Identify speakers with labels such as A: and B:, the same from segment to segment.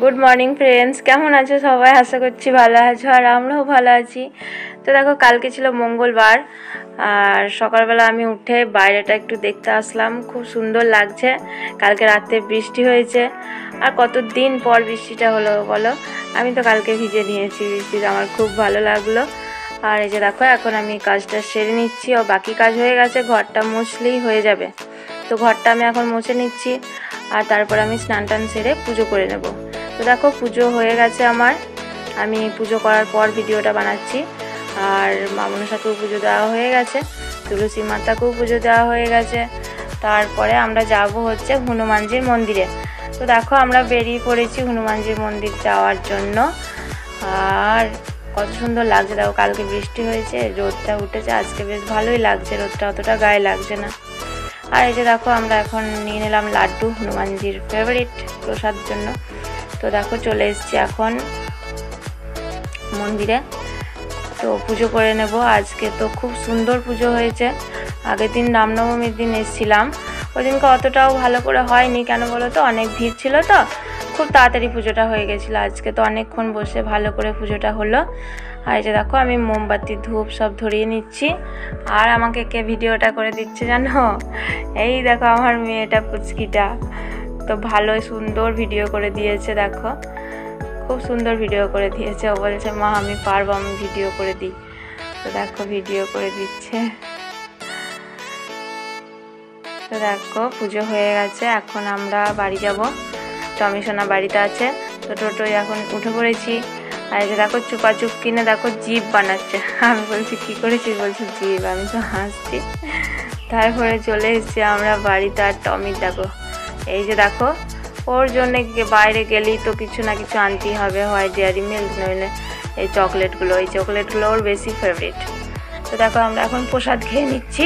A: Good morning friends, কেমন আছো সবাই? আশা করছি ভালো আছো আর আমরাও ভালো আছি। তো দেখো, কালকে ছিল মঙ্গলবার আর সকালবেলা আমি উঠে বাইরেটা একটু দেখতে আসলাম। খুব সুন্দর লাগছে। কালকে রাতে বৃষ্টি হয়েছে আর কতদিন পর বৃষ্টিটা হলো বলো। আমি তো কালকে ভিজে নিয়েছি বৃষ্টিতে, আমার খুব ভালো লাগলো। আর এই যে দেখো, এখন আমি কাজটা সেরে নিচ্ছি ও বাকি কাজ হয়ে গেছে, ঘরটা মুছলেই হয়ে যাবে। তো ঘরটা আমি এখন মুছে নিচ্ছি আর তারপর আমি স্নান টান সেরে পুজো করে নেব। তো দেখো, পুজো হয়ে গেছে আমার। আমি পুজো করার পর ভিডিওটা বানাচ্ছি। আর মা মনসাকেও পুজো দেওয়া হয়ে গেছে, তুলসী মাতাকেও পুজো দেওয়া হয়ে গেছে। তারপরে আমরা যাব হচ্ছে হনুমানজির মন্দিরে। তো দেখো, আমরা বেরিয়ে পড়েছি হনুমানজির মন্দির যাওয়ার জন্য। আর কত সুন্দর লাগছে দেখো, কালকে বৃষ্টি হয়েছে, রোদটা উঠেছে, আজকে বেশ ভালোই লাগছে, রোদটা অতটা গায়ে লাগছে না। আর এই যে দেখো, আমরা এখন নিয়ে নিলাম লাড্ডু, হনুমানজির ফেভারিট প্রসাদ জন্য। তো দেখো, চলে এসেছি এখন মন্দিরে। তো পুজো করে নেব। আজকে তো খুব সুন্দর পুজো হয়েছে। আগের দিন রামনবমীর দিন এসেছিলাম, ওই দিনকে অতটাও ভালো করে হয়নি, কেন বলো তো, অনেক ভিড় ছিল, তো খুব তাড়াতাড়ি পুজোটা হয়ে গেছিলো। আজকে তো অনেকক্ষণ বসে ভালো করে পুজোটা হলো। আর এই যে দেখো, আমি মোমবাতি ধূপ সব ধরিয়ে নিচ্ছি। আর আমাকে কে ভিডিওটা করে দিচ্ছে জানো? এই দেখো, আমার মেয়েটা পুচকিটা। তো ভালো সুন্দর ভিডিও করে দিয়েছে, দেখো খুব সুন্দর ভিডিও করে দিয়েছে। ও বলছে, মা আমি পারবো, আমি ভিডিও করে দিই। তো দেখো, ভিডিও করে দিচ্ছে। তো দেখো, পুজো হয়ে গেছে, এখন আমরা বাড়ি যাব। টমি সোনা বাড়িতে আছে, তো টোটোয় এখন উঠে পড়েছি। আর এই যে দেখো, চুপাচুপ কিনে দেখো জিপ বানাচ্ছে। আমি বলছি কি করেছিস? বলছি জিপ। আমি তো হাসছি। তারপরে চলে এসেছি আমরা বাড়িতে। আর টমি দেখো, এই যে দেখো, ওর জন্য বাইরে গেলেই তো কিছু না কিছু আনতেই হবে, হয় ডেয়ারি মিল্ক নইলে এই চকলেটগুলো। এই চকলেটগুলো ওর বেশি ফেভারিট। তো দেখো, আমরা এখন প্রসাদ খেয়ে নিচ্ছি।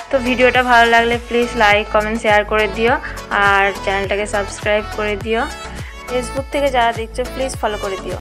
A: তো ভিডিওটা ভালো লাগলে প্লিজ লাইক কমেন্ট শেয়ার করে দিও আর চ্যানেলটাকে সাবস্ক্রাইব করে দিও। ফেসবুক থেকে যারা দেখছো প্লিজ ফলো করে দিও।